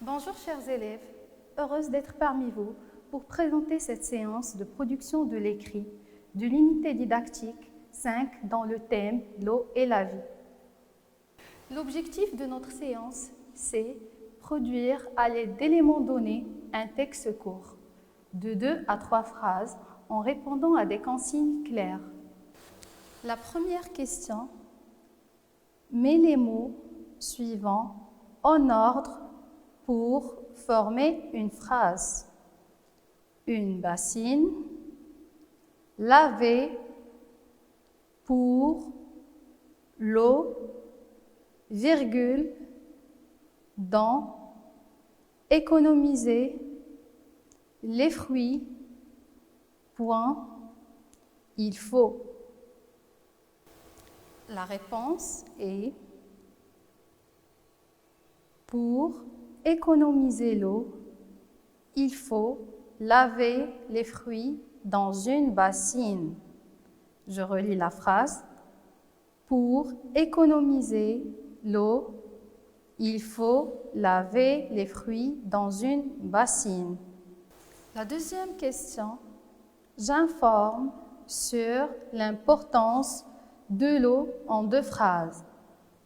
Bonjour chers élèves, heureuse d'être parmi vous pour présenter cette séance de production de l'écrit de l'unité didactique 5 dans le thème « L'eau et la vie ». L'objectif de notre séance, c'est produire à l'aide d'éléments donnés un texte court, de 2 à 3 phrases en répondant à des consignes claires. La première question, mets les mots suivants en ordre pour former une phrase. Une bassine, laver, pour, l'eau, virgule, dans, économiser, les fruits, point, il faut. La réponse est pour économiser l'eau, il faut laver les fruits dans une bassine. Je relis la phrase. Pour économiser l'eau, il faut laver les fruits dans une bassine. La deuxième question, j'informe sur l'importance de l'eau en 2 phrases,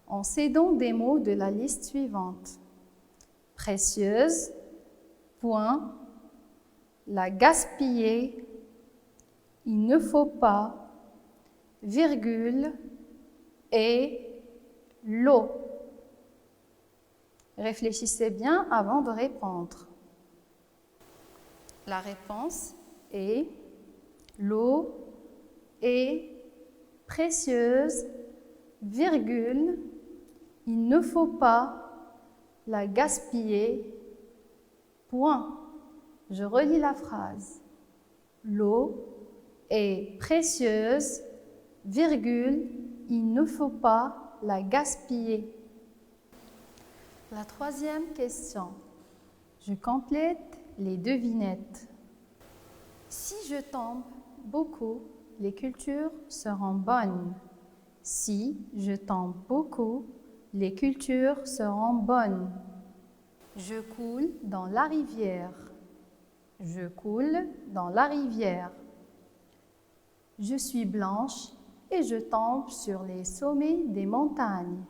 en cédant des mots de la liste suivante. Précieuse, point, la gaspiller, il ne faut pas, virgule, et l'eau. Réfléchissez bien avant de répondre. La réponse est l'eau est précieuse, virgule, il ne faut pas la gaspiller, point. Je relis la phrase. L'eau est précieuse, virgule, il ne faut pas la gaspiller. La troisième question. Je complète les devinettes. Si je tombe beaucoup, les cultures seront bonnes. Si je tombe beaucoup, les cultures seront bonnes. Je coule dans la rivière. Je coule dans la rivière. Je suis blanche et je tombe sur les sommets des montagnes.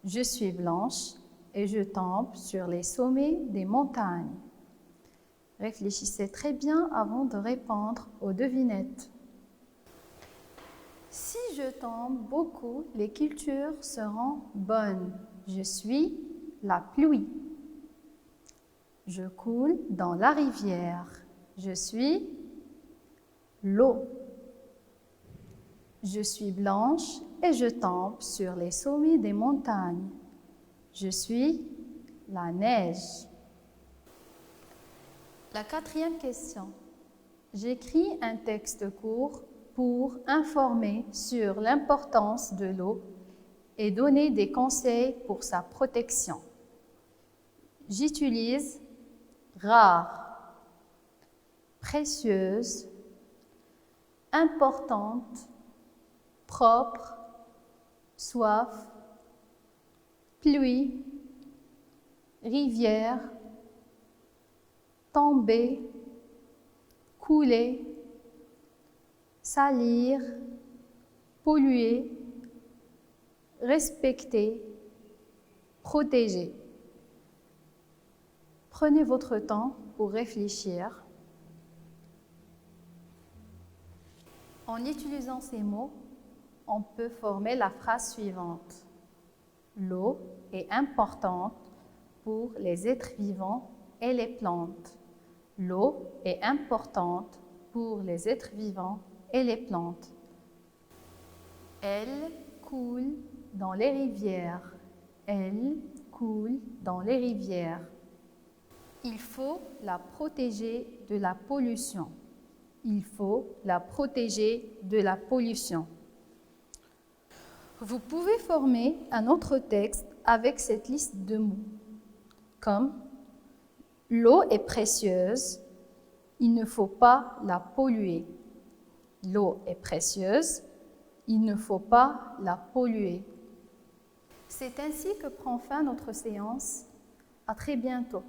Je suis blanche et je tombe sur les sommets des montagnes. Réfléchissez très bien avant de répondre aux devinettes. Si je tombe beaucoup, les cultures seront bonnes. Je suis la pluie. Je coule dans la rivière. Je suis l'eau. Je suis blanche et je tombe sur les sommets des montagnes. Je suis la neige. La quatrième question. J'écris un texte court pour informer sur l'importance de l'eau et donner des conseils pour sa protection. J'utilise rare, précieuse, importante, propre, soif, pluie, rivière, tomber, couler, salir, polluer, respecter, protéger. Prenez votre temps pour réfléchir. En utilisant ces mots, on peut former la phrase suivante. L'eau est importante pour les êtres vivants et les plantes. L'eau est importante pour les êtres vivants et les plantes. Elle coule dans les rivières. Elle coule dans les rivières. Il faut la protéger de la pollution. Il faut la protéger de la pollution. Vous pouvez former un autre texte avec cette liste de mots, comme l'eau est précieuse, il ne faut pas la polluer. L'eau est précieuse, il ne faut pas la polluer. C'est ainsi que prend fin notre séance. À très bientôt.